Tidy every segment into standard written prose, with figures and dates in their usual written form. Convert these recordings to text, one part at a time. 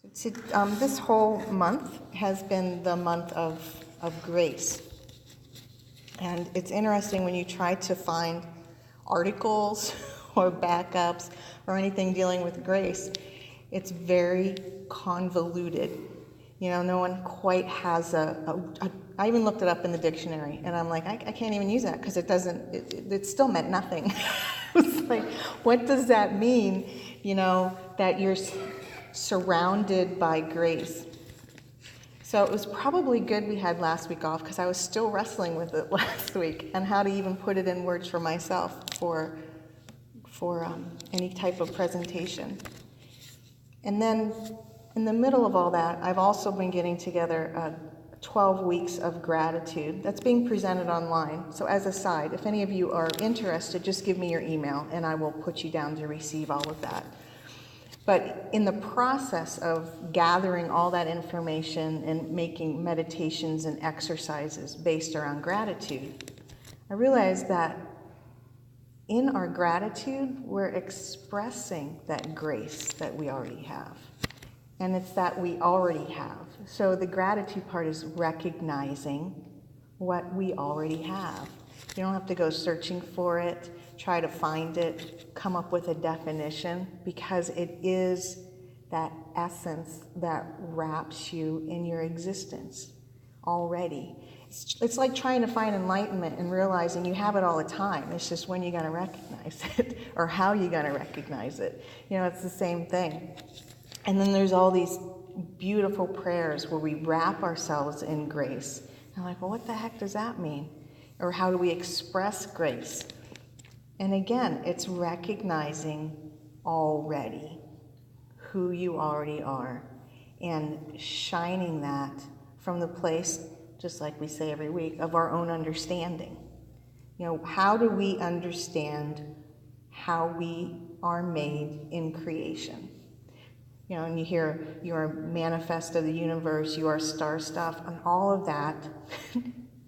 This whole month has been the month of grace. And it's interesting when you try to find articles or backups or anything dealing with grace, it's very convoluted. You know, no one quite has I even looked it up in the dictionary, and I'm like, I can't even use that because it still meant nothing. It's like, what does that mean, you know, that you're surrounded by grace? So it was probably good we had last week off because I was still wrestling with it last week and how to even put it in words for myself for any type of presentation. And then in the middle of all that, I've also been getting together 12 weeks of gratitude that's being presented online. So as a side, if any of you are interested, just give me your email and I will put you down to receive all of that. But in the process of gathering all that information and making meditations and exercises based around gratitude, I realized that in our gratitude, we're expressing that grace that we already have. And it's that we already have. So the gratitude part is recognizing what we already have. You don't have to go searching for it, try to find it, come up with a definition, because it is that essence that wraps you in your existence already. It's like trying to find enlightenment and realizing you have it all the time. It's just when you're going to recognize it or how you're going to recognize it. You know, it's the same thing. And then there's all these beautiful prayers where we wrap ourselves in grace. And I'm like, well, what the heck does that mean? Or how do we express grace? And again, it's recognizing already who you already are and shining that from the place, just like we say every week, of our own understanding. You know, how do we understand how we are made in creation? You know, and you hear you are manifest of the universe, you are star stuff, and all of that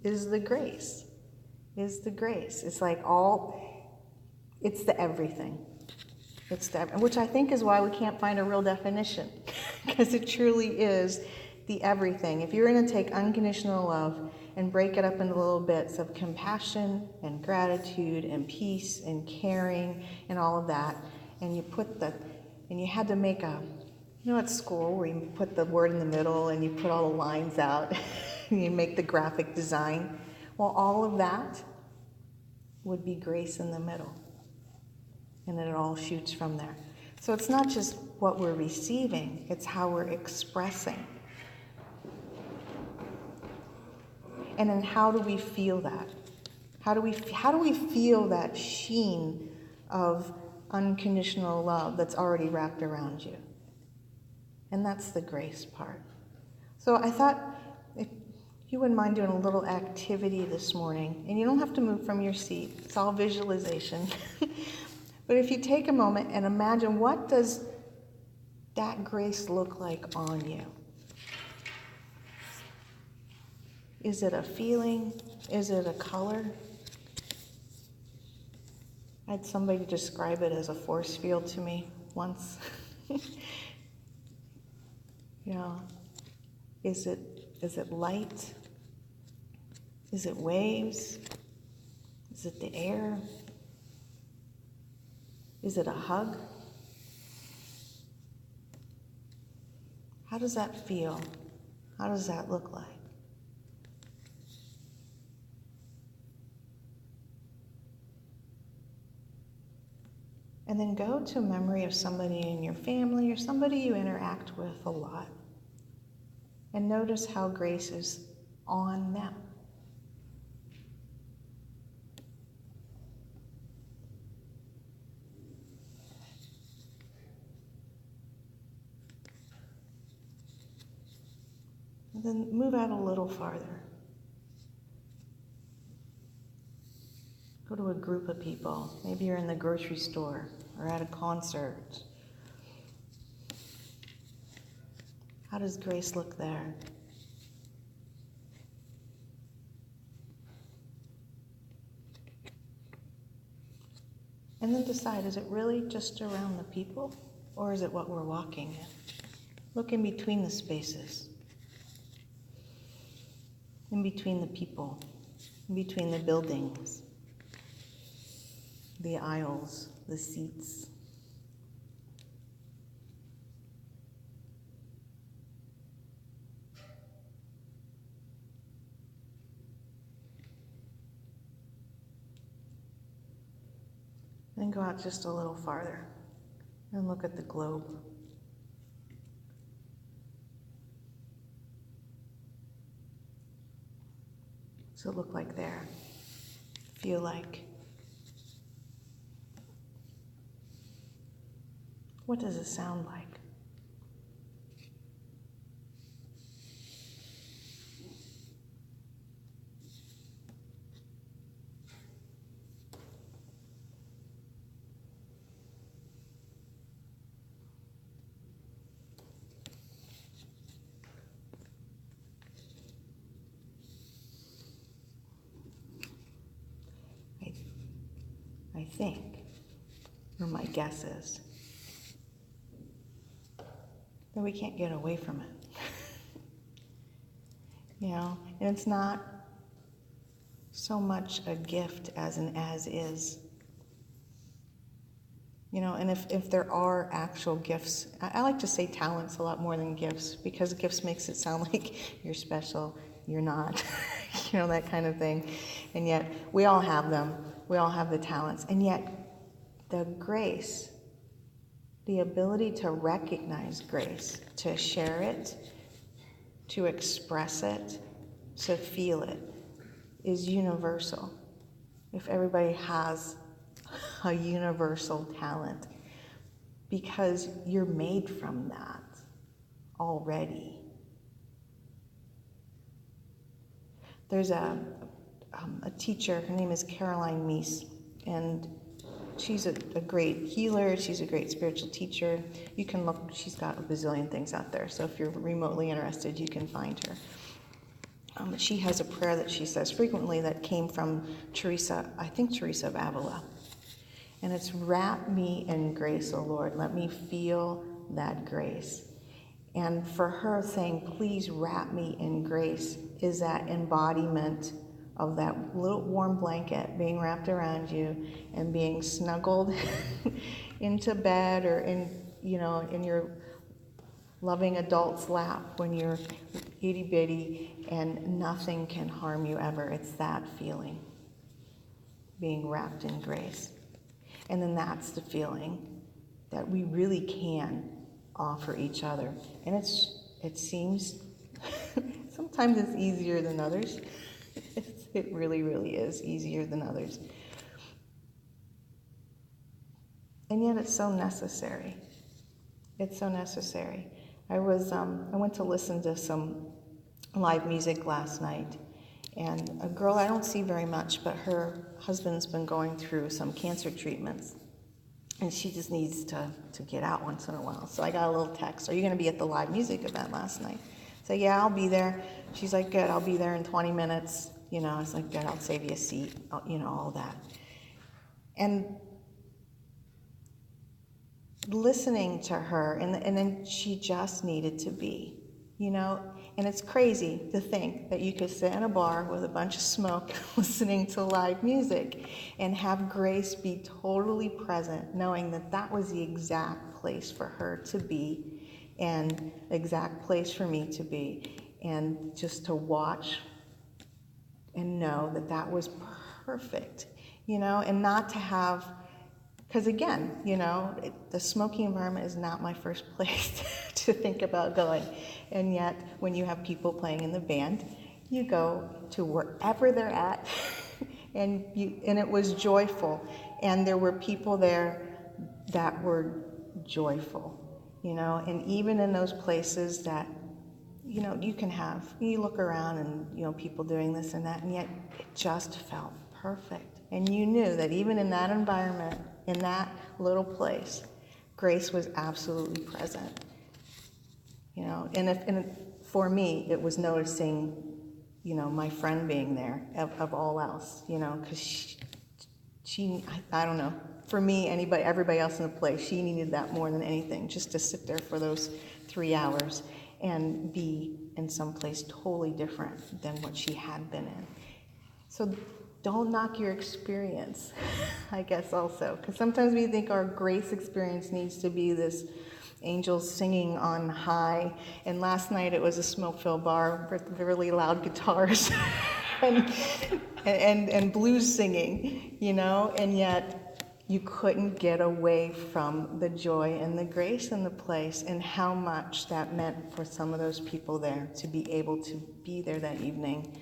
is the grace. Is the grace. It's like it's the everything. It's the, which I think is why we can't find a real definition, because it truly is the everything. If you're going to take unconditional love and break it up into little bits of compassion and gratitude and peace and caring and all of that, and you had to make at school where you put the word in the middle and you put all the lines out and you make the graphic design. Well, all of that would be grace in the middle. And then it all shoots from there. So it's not just what we're receiving, it's how we're expressing. And then how do we feel that? How do we feel that sheen of unconditional love that's already wrapped around you? And that's the grace part. So I thought if you wouldn't mind doing a little activity this morning, and you don't have to move from your seat, it's all visualization. But if you take a moment and imagine, what does that grace look like on you? Is it a feeling? Is it a color? I had somebody describe it as a force field to me once. You know, is it light? Is it waves? Is it the air? Is it a hug? How does that feel? How does that look like? And then go to a memory of somebody in your family or somebody you interact with a lot. And notice how grace is on them. And then move out a little farther. Go to a group of people. Maybe you're in the grocery store or at a concert. How does grace look there? And then decide, is it really just around the people, or is it what we're walking in? Look in between the spaces, in between the people, in between the buildings, the aisles, the seats. Then go out just a little farther and look at the globe. What's it look like there? Feel like? What does it sound like? I think, or my guess is, that we can't get away from it. And it's not so much a gift as an as is. And if there are actual gifts, I like to say talents a lot more than gifts, because gifts makes it sound like you're special, you're not, that kind of thing. And yet, we all have them. We all have the talents. And yet, the grace, the ability to recognize grace, to share it, to express it, to feel it, is universal. If everybody has a universal talent, because you're made from that already. There's a teacher, her name is Caroline Meese, and she's a great healer, she's a great spiritual teacher. You can look, she's got a bazillion things out there, so if you're remotely interested, you can find her. She has a prayer that she says frequently that came from Teresa of Avila. And it's, wrap me in grace, O Lord. Let me feel that grace. And for her saying, please wrap me in grace, is that embodiment of that little warm blanket being wrapped around you and being snuggled into bed, or in your loving adult's lap when you're itty bitty and nothing can harm you ever. It's that feeling, being wrapped in grace. And then that's the feeling that we really can offer each other. And it seems sometimes it's easier than others. It really, really is easier than others. And yet it's so necessary. It's so necessary. I went to listen to some live music last night, and a girl I don't see very much, but her husband's been going through some cancer treatments, and she just needs to get out once in a while. So I got a little text, are you going to be at the live music event last night? So yeah, I'll be there. She's like, good, I'll be there in 20 minutes. I was like, good, I'll save you a seat, all that. And listening to her, and then she just needed to be, and it's crazy to think that you could sit in a bar with a bunch of smoke listening to live music and have grace be totally present, knowing that that was the exact place for her to be and the exact place for me to be, and just to watch and know that that was perfect, and not to have. Because again, the smoky environment is not my first place to think about going. And yet, when you have people playing in the band, you go to wherever they're at, and it was joyful. And there were people there that were joyful, and even in those places that, you look around and, people doing this and that, and yet it just felt perfect. And you knew that even in that environment, in that little place, grace was absolutely present. And for me, it was noticing, my friend being there of all else, because she, I don't know, for me, everybody else in the place, she needed that more than anything, just to sit there for those 3 hours and be in some place totally different than what she had been in. So don't knock your experience, I guess, also. Because sometimes we think our grace experience needs to be this angels singing on high. And last night it was a smoke-filled bar with really loud guitars and blues singing, you know, and yet you couldn't get away from the joy and the grace in the place and how much that meant for some of those people there to be able to be there that evening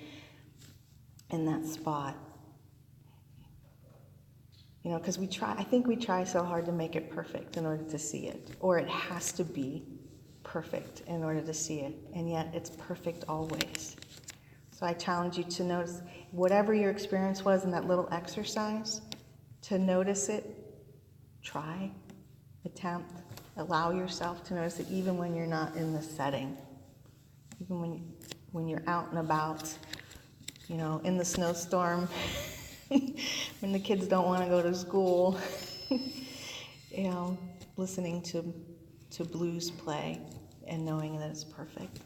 in that spot. You know, because I think we try so hard to make it perfect in order to see it, or it has to be perfect in order to see it, and yet it's perfect always. So I challenge you to notice whatever your experience was in that little exercise, to notice it, try, attempt, allow yourself to notice it even when you're not in the setting, even when you're out and about, you know, in the snowstorm, when the kids don't want to go to school, you know, listening to blues play and knowing that it's perfect.